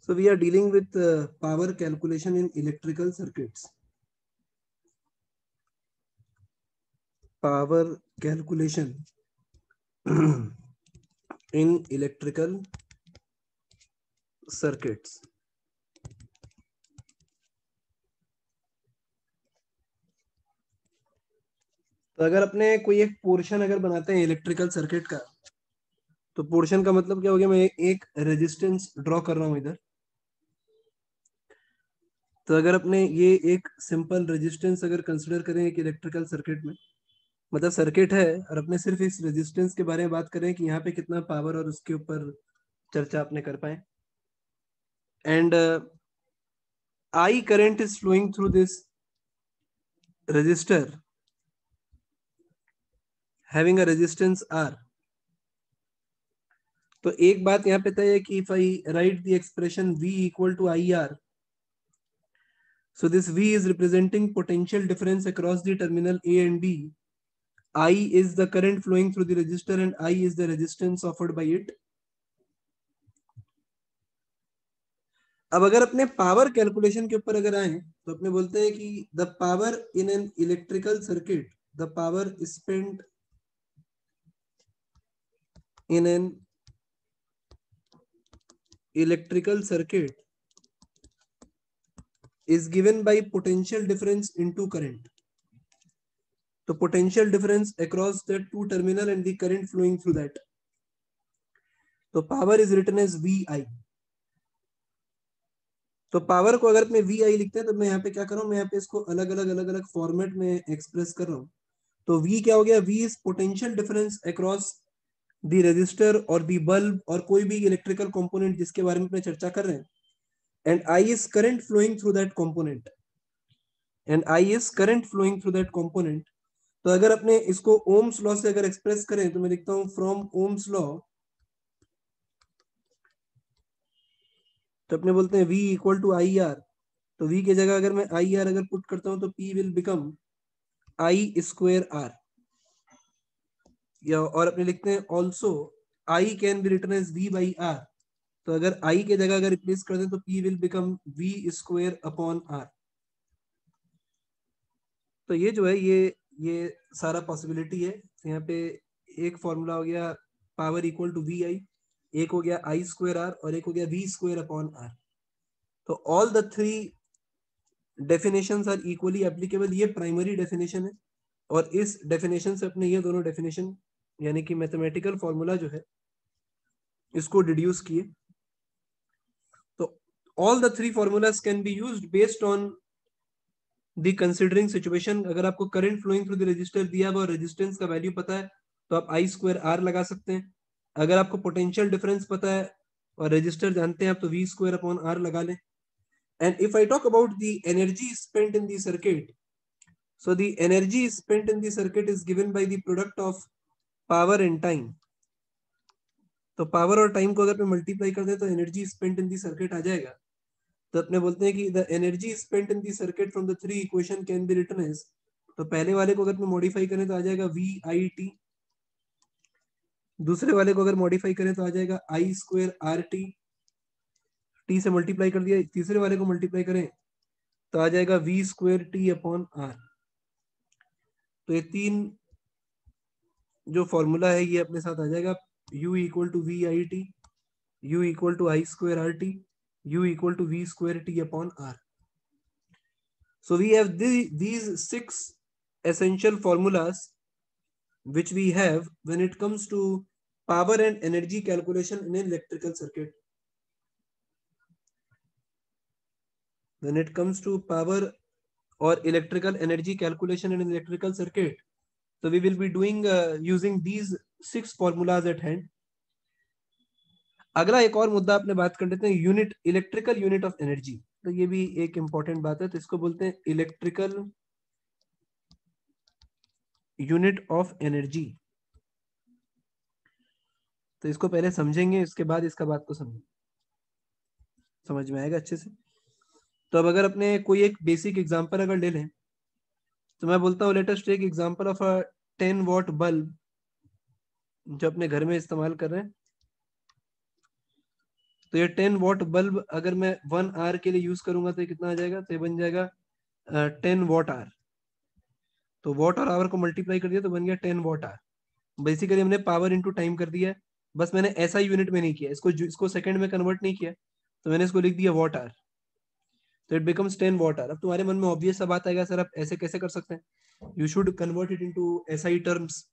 So we are dealing with power calculation in electrical circuits. Power calculation in electrical circuits. तो अगर अपने कोई एक पोर्शन अगर बनाते हैं इलेक्ट्रिकल सर्किट का, तो पोर्शन का मतलब क्या हो गया, मैं एक रेजिस्टेंस ड्रॉ कर रहा हूं इधर। तो अगर अपने ये एक सिंपल रेजिस्टेंस अगर कंसिडर करें एक इलेक्ट्रिकल सर्किट में, मतलब सर्किट है और अपने सिर्फ इस रेजिस्टेंस के बारे में बात करें कि यहाँ पे कितना पावर और उसके ऊपर चर्चा अपने कर पाए। And I current is flowing through this resistor having a resistance R. तो एक बात यहाँ पे तय है कि if I write the expression V equal to IR, so this V is representing potential difference across the terminal A and B. I is the current flowing through the resistor and I is the resistance offered by it. अब अगर अपने power calculation के ऊपर अगर आए तो अपने बोलते हैं कि the power in an electrical circuit, the power spent in an electrical circuit is given by potential difference into current. तो potential difference across the two terminal and the current flowing through that. तो power is written as VI. तो power को अगर अपने VI लिखते हैं तो मैं यहाँ पे क्या कर रहा हूँ, मैं यहाँ पे इसको अलग अलग फॉर्मेट में एक्सप्रेस कर रहा हूँ। तो V क्या हो गया, V is potential difference across the resistor और द बल्ब और कोई भी इलेक्ट्रिकल कंपोनेंट जिसके बारे में अपने चर्चा कर रहे हैं, and I is current flowing through that component, and I is current flowing through that component. तो अगर अपने इसको ओम्स लॉ से अगर एक्सप्रेस करें तो मैं लिखता हूं फ्रॉम ओम्स लॉ, तो अपने बोलते हैं V equal to I R. तो V की जगह अगर मैं आई आर अगर पुट करता हूं तो P will become I square R, या और अपने लिखते हैं also I can be written as V by R. तो अगर I की जगह अगर रिप्लेस कर दें तो P will become V square upon R. तो ये जो है ये सारा पॉसिबिलिटी है। तो यहाँ पे एक फॉर्मूला हो गया पावर इक्वल टू वी आई, एक हो गया आई स्क्वायर आर और एक हो गया वी स्क्वायर अपॉन आर। तो all the three definitions are equally applicable. ये प्राइमरी डेफिनेशन है और इस डेफिनेशन से अपने ये दोनों डेफिनेशन यानी कि मैथमेटिकल फॉर्मूला जो है इसको डिड्यूस किए। तो all the three formulas can be used based on the considering situation. अगर आपको current flowing through the resistor दिया हुआ और रेजिस्टेंस का वैल्यू पता है तो आप आई स्क्वायर आर लगा सकते हैं। अगर आपको पोटेंशियल डिफरेंस पता है और रजिस्टर जानते हैं आप तो वी स्क्वायर अपॉन आर लगा लें। And if I talk about the energy spent in the circuit, so the energy spent in the circuit is given by the product of power and time. तो power और time को अगर मैं multiply कर दें तो energy spent in the circuit आ जाएगा। तो अपने बोलते हैं कि the energy spent in the circuit from the three equation can be written as, तो पहले वाले को अगर मैं मॉडिफाई करें तो आ जाएगा वी आई टी, दूसरे वाले को अगर मॉडिफाई करें तो आ जाएगा आई स्क्वायर आर टी, टी से मल्टीप्लाई कर दिया, तीसरे वाले को मल्टीप्लाई करें तो आ जाएगा V square T upon R. तो ये तीन जो फॉर्मूला है ये अपने साथ आ जाएगा, u equal to V I T, u equal to I square R T, u equal to V square T upon R. So we have these six essential formulas which we have when it comes to power and energy calculation in an electrical circuit. When it comes to power or electrical energy calculation in an electrical circuit, so we will be doing using these six formulas at hand. अगला एक और मुद्दा अपने बात कर लेते हैं, unit, electrical unit of energy. तो ये भी एक इंपॉर्टेंट बात है। तो इसको बोलते हैं इलेक्ट्रिकल यूनिट ऑफ एनर्जी। तो इसको पहले समझेंगे, इसके बाद इसका बात को समझ में आएगा अच्छे से। तो अब अगर अपने कोई एक बेसिक एग्जांपल अगर ले लें तो मैं बोलता हूँ let us take example of a 10 watt bulb जो अपने घर में इस्तेमाल कर रहे हैं। तो ये 10 वॉट बल्ब अगर मैं 1 आवर के लिए यूज करूंगा तो ये कितना आ जाएगा, तो ये बन जाएगा 10 वॉट आवर। तो वॉट और आवर को मल्टीप्लाई कर दिया तो बन गया 10 वॉट आवर। बेसिकली हमने पावर इंटू टाइम कर दिया है, बस मैंने ऐसा यूनिट में नहीं किया, इसको सेकंड में कन्वर्ट नहीं किया, तो मैंने इसको लिख दिया वॉट आवर, तो इट बिकम्स 10 वॉट आवर। अब तुम्हारे मन में ऑब्वियस सा बात आएगा, सर आप ऐसे कैसे कर सकते हैं, you should convert it into SI terms.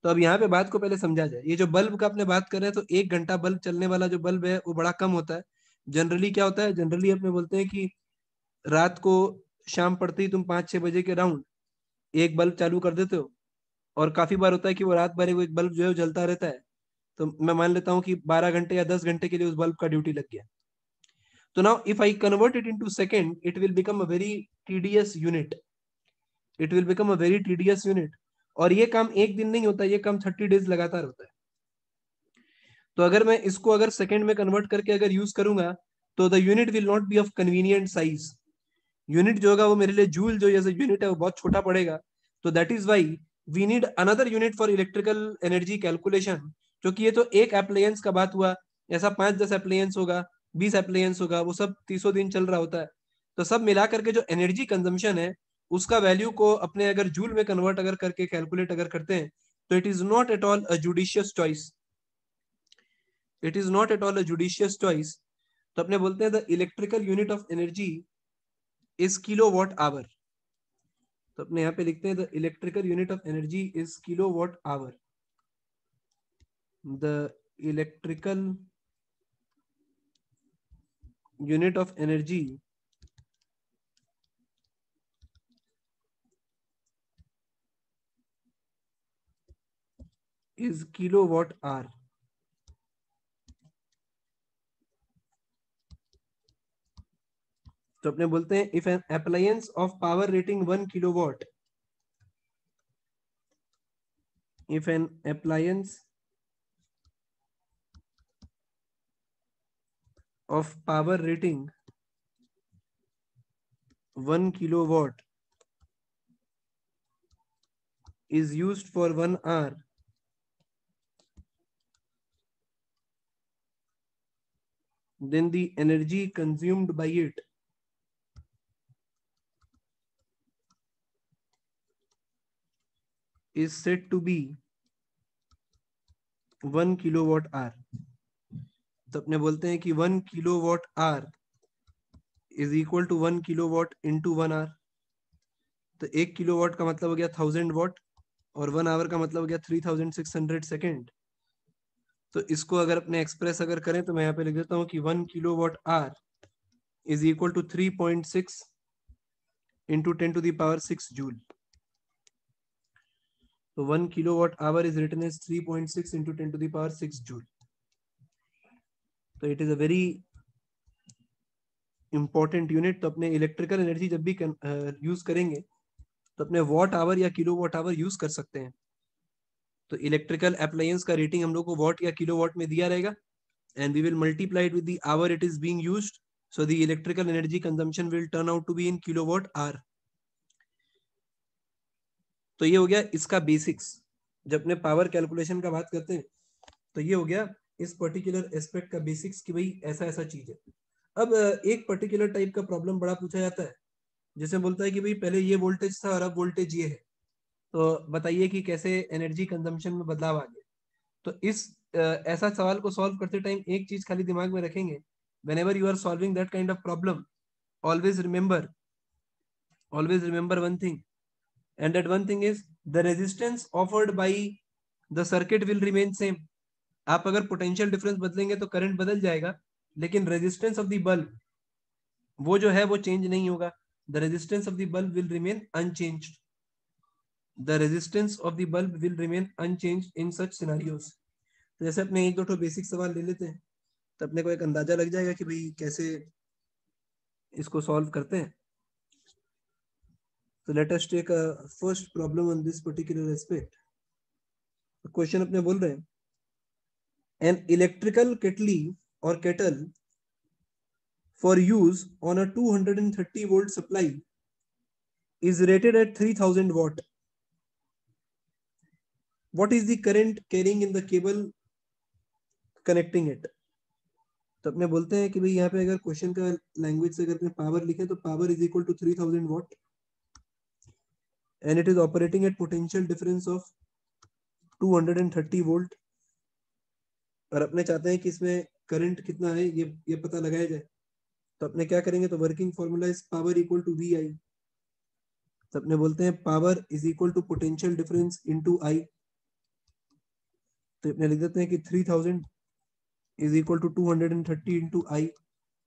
तो अब यहाँ पे बात को पहले समझा जाए। ये जो बल्ब का अपने बात कर रहे हैं, तो 1 घंटा बल्ब चलने वाला जो बल्ब है वो बड़ा कम होता है। जनरली क्या होता है, जनरली अपने बोलते हैं कि रात को शाम पड़ते ही तुम 5-6 बजे के राउंड एक बल्ब चालू कर देते हो, और काफी बार होता है कि वो रात भर वो एक बल्ब जो है वो जलता रहता है। तो मैं मान लेता हूँ कि 12 घंटे या 10 घंटे के लिए उस बल्ब का ड्यूटी लग गया। तो now if I convert it into second, it will become a very tedious unit, it will become a very tedious unit. और ये काम एक दिन नहीं होता, ये काम 30 डेज लगातार होता है। तो अगर मैं इसको अगर सेकंड में कन्वर्ट करके अगर यूज करूंगा, तो the unit will not be of convenient size. Unit जो होगा वो मेरे लिए जूल जो जैसे यूनिट है वो बहुत छोटा पड़ेगा। तो that is why we need another unit for electrical energy calculation. क्योंकि ये तो एक अप्लायंस का बात हुआ, ऐसा 5-10 अप्लायंस होगा, 20 अप्लायंस होगा, वो सब 30 दिन चल रहा होता है। तो सब मिला करके जो एनर्जी कंजम्पशन है उसका वैल्यू को अपने अगर जूल में कन्वर्ट अगर करके कैलकुलेट अगर करते हैं, तो it is not at all a judicious choice, it is not at all a judicious choice. तो अपने बोलते हैं the electrical unit of energy is kilo watt hour. तो अपने यहाँ पे लिखते हैं the electrical unit of energy is kilo watt hour. The electrical unit of energy is kilo watt hour. तो अपने बोलते हैं if an appliance of power rating 1 kilowatt, if an appliance of power rating 1 kilowatt is used for 1 hour, then the energy consumed by it is said to be 1 kilowatt hour। तो अपने बोलते हैं कि 1 kilowatt hour is equal to 1 kilowatt into 1 hour. तो 1 kilowatt का मतलब हो गया 1000 वाट, और 1 आवर का मतलब हो गया 3600 सेकेंड। तो इसको अगर अपने एक्सप्रेस अगर करें तो मैं यहाँ पे लिख देता हूँ कि 1 kilowatt hour is equal to 3.6 into 10⁶ joule. तो 1 kilowatt hour is written as 3.6 into 10⁶ joule. तो it is a very important unit. तो अपने इलेक्ट्रिकल एनर्जी जब भी यूज करेंगे तो अपने वॉट आवर या किलो वॉट आवर यूज कर सकते हैं। तो इलेक्ट्रिकल अप्लायंस का रेटिंग हम लोग को वॉट या किलो वॉट में दिया रहेगा, and we will multiply it with the hour it is being used, so the electrical energy consumption will turn out to be in kilowatt hour. तो ये हो गया इसका बेसिक्स। जब अपने पावर कैलकुलेशन का बात करते हैं तो ये हो गया इस पर्टिकुलर एस्पेक्ट का बेसिक्स कि भाई ऐसा ऐसा चीज है। अब एक पर्टिकुलर टाइप का प्रॉब्लम बड़ा पूछा जाता है, जिसमें बोलता है कि भाई पहले ये वोल्टेज था और अब वोल्टेज ये है, तो बताइए कि कैसे एनर्जी कंजम्पशन में बदलाव आ गया। तो इस ऐसा सवाल को सॉल्व करते टाइम एक चीज खाली दिमाग में रखेंगे, whenever you are solving that kind of problem, always remember always remember one thing, and that one thing is the resistance offered by the circuit will remain same। आप अगर पोटेंशियल डिफरेंस बदलेंगे तो करंट बदल जाएगा, लेकिन resistance of the bulb वो जो है वो चेंज नहीं होगा। The resistance of the bulb will remain unchanged, the resistance of the bulb will remain unchanged in such scenarios. तो जैसे अपने एक दो तो बेसिक सवाल ले लेते हैं, तो अपने को एक अंदाजा लग जाएगा कि भाई कैसे इसको सॉल्व करते हैं। So let us take a first problem on this particular aspect. Question अपने बोल रहे हैं an electrical kettle or kettle for use on a 230 volt supply is rated at 3000 watt. What is the current carrying in the cable connecting it? तो अपने बोलते हैं कि भाई यहाँ पे अगर क्वेश्चन का लैंग्वेज से अगर पावर लिखें तो power is equal to 3000 watt and it is operating at potential difference of 230 volt, और अपने चाहते हैं कि इसमें करंट कितना है ये पता लगाया जाए। तो अपने क्या करेंगे, तो working formula is power equal to V I. तो अपने बोलते हैं power is equal to potential difference into I. तो अपने लिख देते हैं कि 3000 is equal to 230 into I.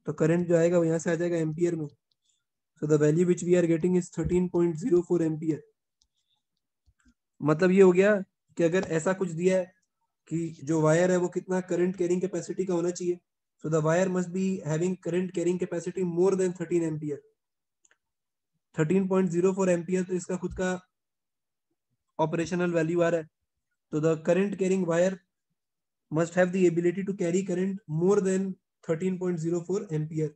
तो करंट जो आएगा वो यहाँ से आ जाएगा एम्पियर में। So the value which we are getting is 13.04 ampere. मतलब ये हो गया कि अगर ऐसा कुछ दिया है कि जो वायर है वो कितना करंट कैरिंग कैपेसिटी का होना चाहिए, so the wire must be having current carrying capacity more than 13 ampere. 13.04 ampere तो इसका खुद का ऑपरेशनल वैल्यू आ रहा है। तो the current carrying wire must have the ability to carry current more than 13.04 ampere,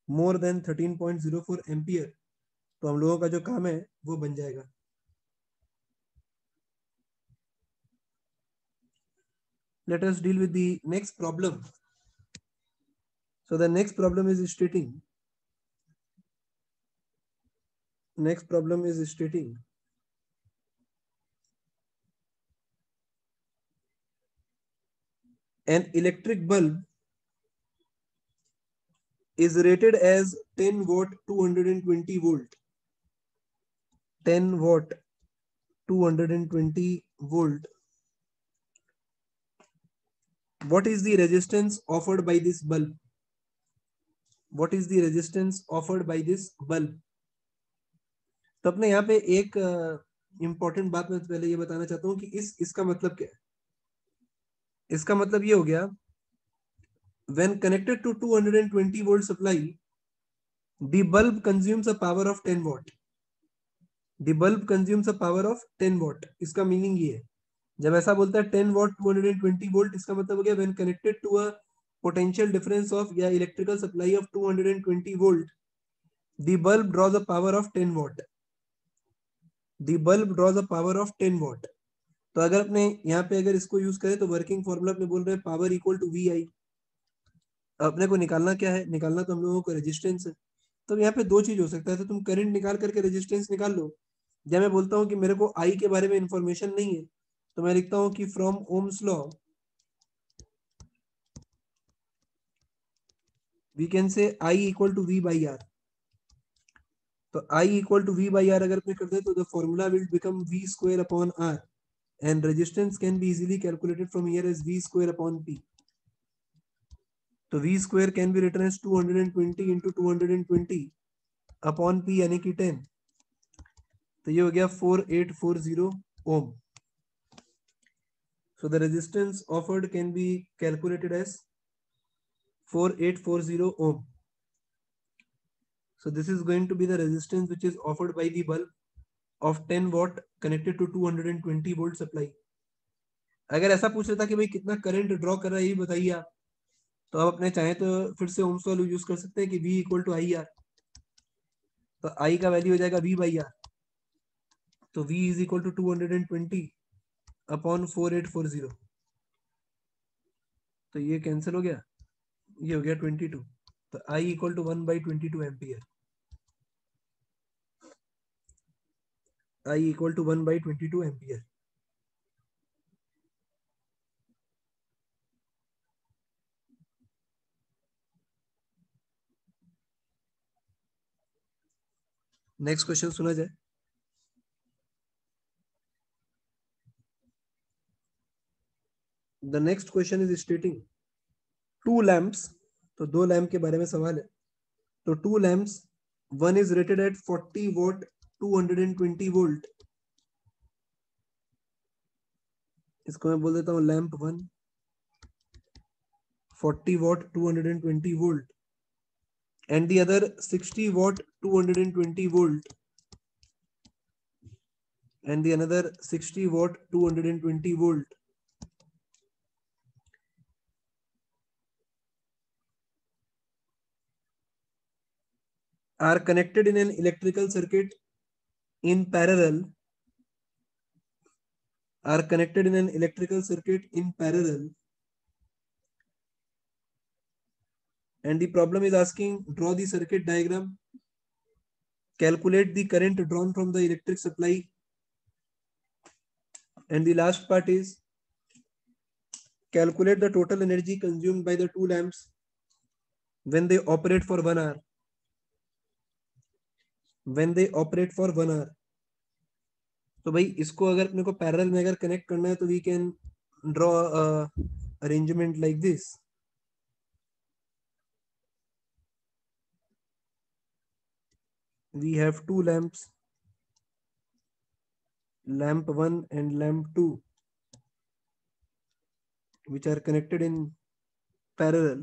more than 13.04 ampere। तो हम लोगों का जो काम है वो बन जाएगा। Let us deal with the next problem. So the next problem is stating an electric bulb is rated as 10 watt 220 volt, 10 watt 220 volt. What is the resistance offered by this bulb? What is the resistance offered by this bulb? तो अपने यहाँ पे एक important बात मैं पहले ये बताना चाहता हूँ कि इसका मतलब क्या है। इसका मतलब ये हो गया, when connected to 220 volt supply, the bulb consumes a power of 10 watt. The bulb consumes a power of 10 watt. इसका मीनिंग ये है, जब ऐसा बोलता है 10 watt 220 volt, इसका मतलब हो गया when connected to a potential difference of या electrical supply of 220 volt, the bulb draws a power of 10 watt. The bulb draws a power of 10 watt. तो अगर अपने यहाँ पे अगर इसको यूज करें तो वर्किंग फॉर्मूला अपने बोल रहे हैं पावर इक्वल टू वी आई। अपने को निकालना क्या है, निकालना तो हम लोगों को रेजिस्टेंस है। तो यहाँ पे दो चीज हो सकता है, तो तुम करंट निकाल करके रेजिस्टेंस निकाल लो। जब मैं बोलता हूँ कि मेरे को आई के बारे में इंफॉर्मेशन नहीं है, तो मैं लिखता हूँ कि from Ohm's law we can say I equal to V by R. तो I equal to V by R अगर अपने करते हैं तो the formula will become V square upon R, and resistance can be easily calculated from here as v square upon p. तो v square can be written as 220 into 220 upon p यानी कि 10। तो ये हो गया 4840 ohm. So the resistance offered can be calculated as 4840 ohm. So this is going to be the resistance which is offered by the bulb of 10 watt connected to 220 volt supply. अगर ऐसा पूछ रहा था कि भाई कितना करंट ड्रॉ कर रहा है ये बताइए आप, तो आप अपने चाहे तो फिर से ओम्स लॉ यूज कर सकते हैं कि v equal to I R. तो i का वैल्यू हो जाएगा v बाई आर। तो v is equal to 220 upon 4840। तो ये कैंसिल हो गया, ये हो गया 22। तो i equal to 1/22 ampere. i equal to 1/22 ampere. Next question सुना जाए। The next question is stating two lamps. तो दो लैंप के बारे में सवाल है। तो two lamps, one is rated at 40 watt 220 volt. इसको मैं बोल देता हूँ lamp 1, 40 watt 220 volt, and the other 60 watt 220 volt, and the another 60 watt 220 volt. Are connected in an electrical circuit in parallel, are connected in an electrical circuit in parallel and the problem is asking draw the circuit diagram, calculate the current drawn from the electric supply, and the last part is calculate the total energy consumed by the two lamps when they operate for 1 hour. When they operate for 1 hour. तो भाई इसको अगर अपने को parallel में अगर connect करना है तो we can draw arrangement like this. We have two lamps, lamp 1 and lamp 2, which are connected in parallel.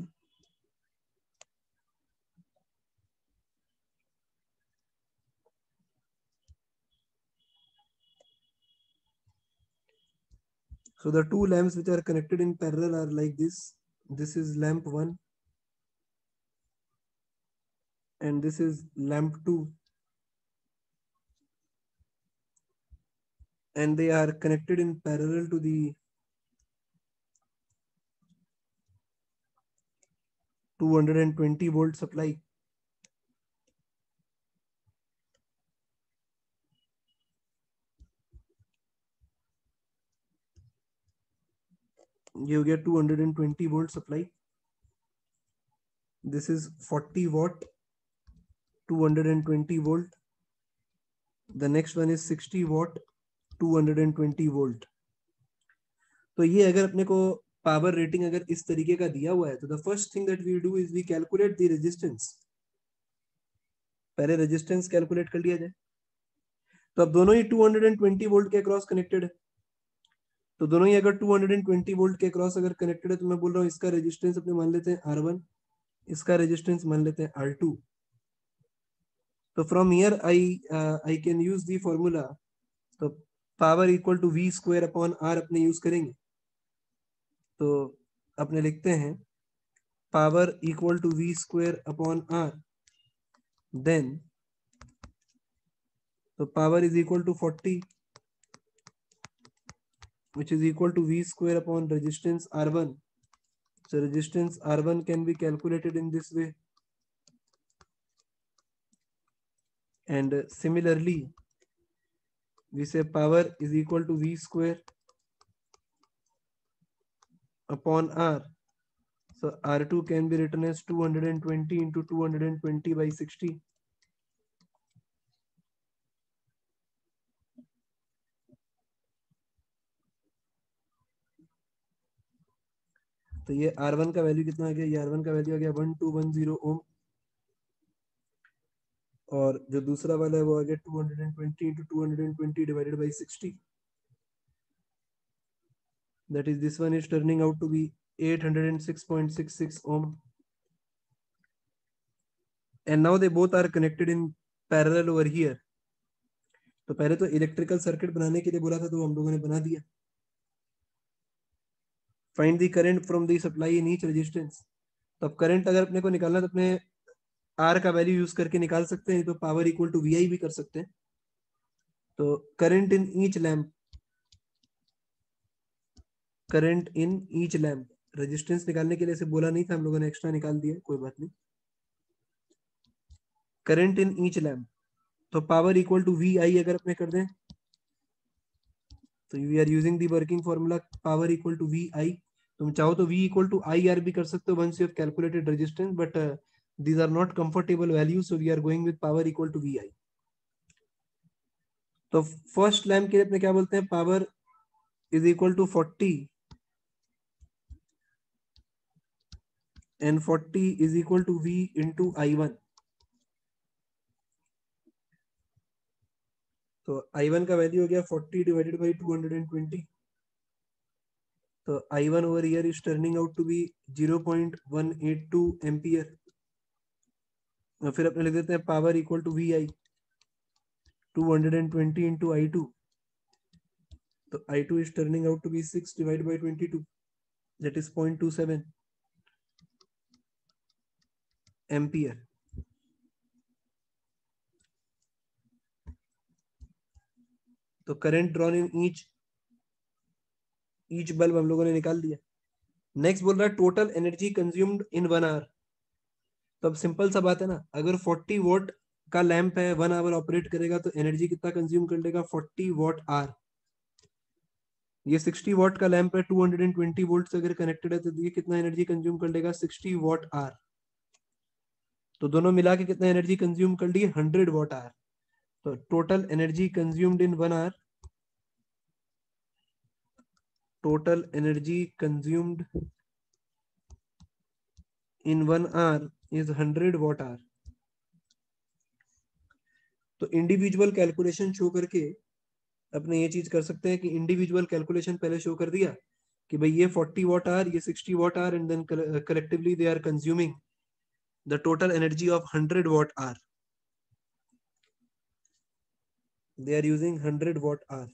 So the two lamps which are connected in parallel are like this. This is lamp 1 and this is lamp 2, and they are connected in parallel to the 220 volt supply. You get 220 volt supply. This is 40 watt, 220 volt. The next one is 60 watt, 220 volt. तो ये अगर अपने को power rating अगर इस तरीके का दिया हुआ है तो the first thing that we do is we calculate the resistance. पहले रेजिस्टेंस कैलकुलेट कर लिया जाए. तो अब दोनों ही 220 वोल्ट के अक्रॉस कनेक्टेड है. तो दोनों ही अगर 220 वोल्ट के अक्रॉस अगर कनेक्टेड है तो मैं बोल रहा हूँ इसका रेजिस्टेंस अपने मान लेते हैं R1, इसका रेजिस्टेंस मान लेते हैं R2. तो from here I can use the formula. तो power equal to V square upon R अपने यूज करेंगे. तो अपने लिखते हैं power equal to V square upon R. Then तो power is equal to 40, which is equal to V square upon resistance R1. So resistance R1 can be calculated in this way. And similarly, we say power is equal to V square upon R. So R2 can be written as 220 into 220 by 60. तो ये R1 का value कितना आ गया? ये R1 का value आ गया 1210 ओम. और जो दूसरा वाला है वो आ गया 220 into 220 divided by 60. That is, this one is turning out to be 806.66 ohm. And now they both are connected in parallel over here. तो पहले तो इलेक्ट्रिकल सर्किट बनाने के लिए बोला था तो हम लोगों ने बना दिया. Find the current from the supply in each resistance. तो अब करंट अगर अपने को निकालना तो अपने आर का वैल्यू यूज करके निकाल सकते हैं. तो पावर इक्वल टू वी आई भी कर सकते हैं. तो current in each lamp, current in each lamp. Resistance निकालने के लिए से बोला नहीं था, हम लोगों ने एक्स्ट्रा निकाल दिया, कोई बात नहीं. Current in each lamp. तो power equal to V I अगर अपने कर दें तो we are using the working formula power equal to V I. तुम चाहो तो v equal to I R भी कर सकते हो once you have calculated resistance, but these are not comfortable values, so we are going with power equal to vi. तो first lamp के लिए अपने क्या बोलते हैं? Power is equal to 40 and 40 is equal to v into i1. तो i1 का value हो गया 40 डिवाइडेड बाई 220. तो i1 over here is turning out to be 0.182 ampere. और फिर अपने लिख देते हैं power equal to V I 220 into i2. तो i2 is turning out to be 6 divided by 22, that is 0.27 ampere. तो current drawn in each bulb हम लोगों ने निकाल दिया. नेक्स्ट बोल रहा है total energy consumed in 1 hour. तो अब सिंपल सा बात है ना, अगर 40 वॉट का लैंप है 1 आवर ऑपरेट करेगा तो एनर्जी कितना कंज्यूम कर लेगा 40 वॉट आवर। ये 60 वॉट का लैंप है 220 वोल्ट से अगर कनेक्टेड है तो ये कितना एनर्जी कंज्यूम कर लेगा 60 वॉट आवर। तो दोनों मिला के कितना एनर्जी कंज्यूम कर लिए 100 वॉट आवर। तो total energy consumed in 1 hour, total energy consumed in 1 hour is 100 watt hour. तो इंडिविजुअल कैलकुलेशन शो करके अपने ये चीज कर सकते हैं कि इंडिविजुअल कैलकुलेशन पहले शो कर दिया कि भाई ये 40 वॉट आवर, ये 60 watt hour, and then collectively they are consuming the total energy of 100 watt hour. They are using 100 watt hour.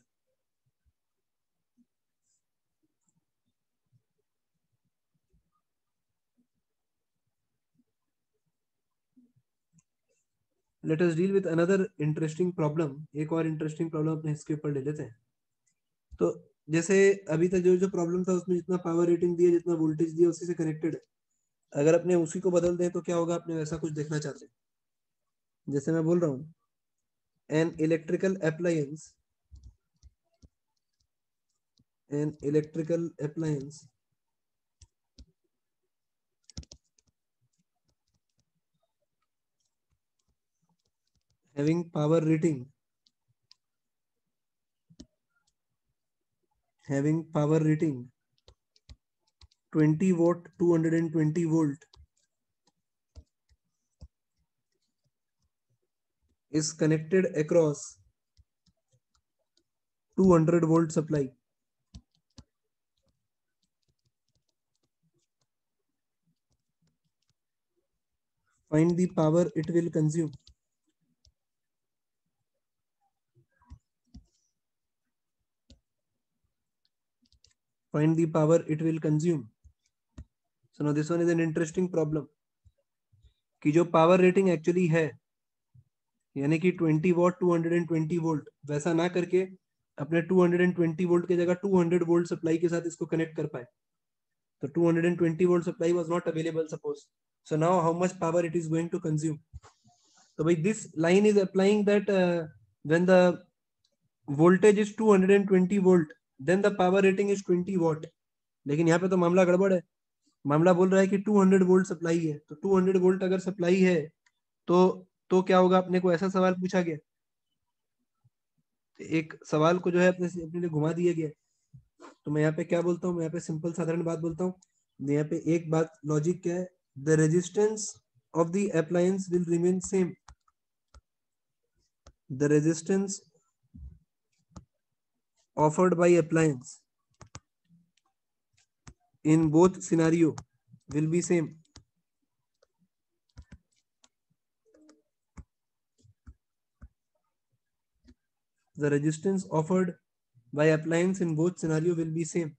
Let us deal with another interesting problem. एक और interesting problem अपने इसके ऊपर ले लेते हैं। तो जैसे अभी तक जो जो प्रॉब्लम था उसमें जितना पावर रेटिंग दिया, जितना वोल्टेज दिया, उसी से कनेक्टेड है। अगर अपने उसी को बदल दें तो क्या होगा, अपने वैसा कुछ देखना चाहते हैं। जैसे मैं बोल रहा हूँ an electrical appliance having power rating 20 watt 220 volt is connected across 200 volt supply. Find the power it will consume. Find the power it will consume. So now this one is an interesting problem कि जो power rating actually है, यानी कि 20 what 220 volt, वैसा ना करके अपने 220 volt की जगह 200 वोल्ट सप्लाई के साथ इसको कनेक्ट कर पाए। तो 220 volt supply was not available suppose, so now how much power it is going to consume. तो भाई this line is applying that when the voltage is 220 volt then the power rating is 20 watt. लेकिन यहाँ पे तो मामला गड़बड़ है, मामला बोल रहा है कि 200 वोल्ट सप्लाई है। तो 200 वोल्ट अगर सप्लाई है तो क्या होगा, अपने को ऐसा सवाल पूछा गया, एक सवाल को जो है अपने लिए घुमा दिया गया। तो मैं यहाँ पे क्या बोलता हूँ, मैं यहाँ पे सिंपल साधारण बात बोलता हूँ। यहाँ पे एक बात लॉजिक क्या है, the resistance of the appliance will remain same. The resistance offered by appliance in both scenario will be same. The resistance offered by appliance in both scenario will be same.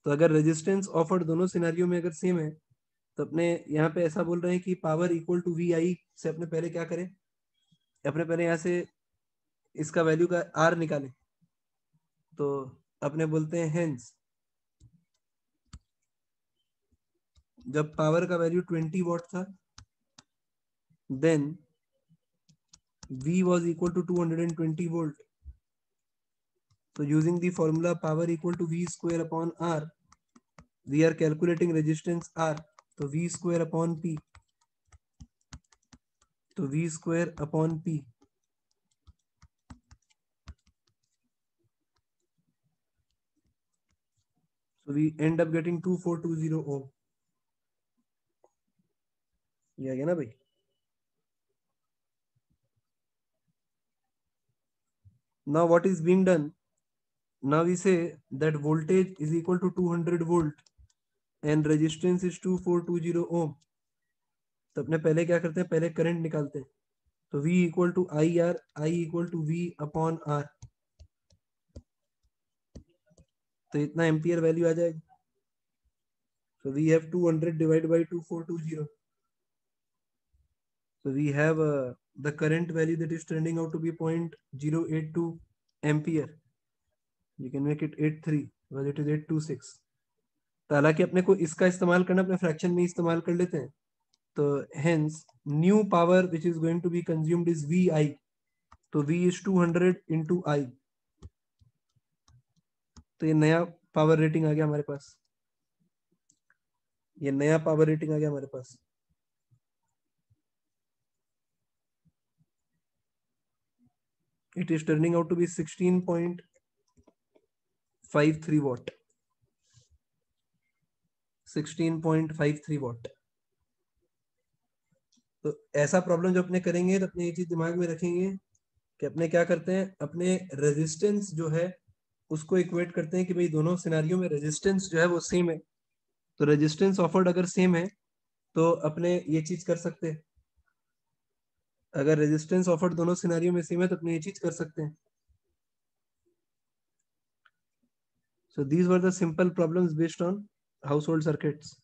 तो अगर resistance offered दोनों scenario में अगर same है तो अपने यहाँ पे ऐसा बोल रहे हैं कि पावर इक्वल टू वी आई से अपने पहले क्या करें, अपने पहले यहाँ से इसका वैल्यू का आर निकालें। तो अपने बोलते हैं हेंस जब पावर का वैल्यू 20 वॉट था then V was equal to 220 volt. So using the formula power equal to V square upon R, we are calculating resistance R. So V square upon P. So V square upon P. So we end up getting 2420 ohm. ये आ गया ना भाई। Now what is being done? Now we say that voltage is equal to 200 volt and resistance is 2420 ohm. तो अपने पहले क्या करते हैं, पहले करंट निकालते हैं। तो V equal to I R, I equal to V upon R. तो इतना एम्पियर वैल्यू आ जाएगा। So we have 200 divided by 2420. So we have the current value that is turning out to be 0.082 ampere. You can make it 83, but it is 826. तो हालांकि अपने को इसका इस्तेमाल करना अपने फ्रैक्शन में इस्तेमाल कर लेते हैं। तो hence new power which is going to be consumed is VI. तो V is 200 into I. तो ये नया पावर रेटिंग आ गया हमारे पास, ये नया पावर रेटिंग आ गया हमारे पास. It is turning out to be 16.53 watt. 16.53 watt. तो ऐसा प्रॉब्लम जो अपने करेंगे तो अपने ये चीज दिमाग में रखेंगे कि अपने क्या करते हैं, अपने रेजिस्टेंस जो है उसको इक्वेट करते हैं कि भाई दोनों सिनेरियो में रेजिस्टेंस जो है वो सेम है. तो रेजिस्टेंस ऑफर्ड अगर सेम है तो अपने ये चीज कर सकते हैं. अगर रेजिस्टेंस ऑफर्ड दोनों सिनेरियो में सेम है तो अपने ये चीज कर सकते हैं. So these were the simple problems based on household circuits.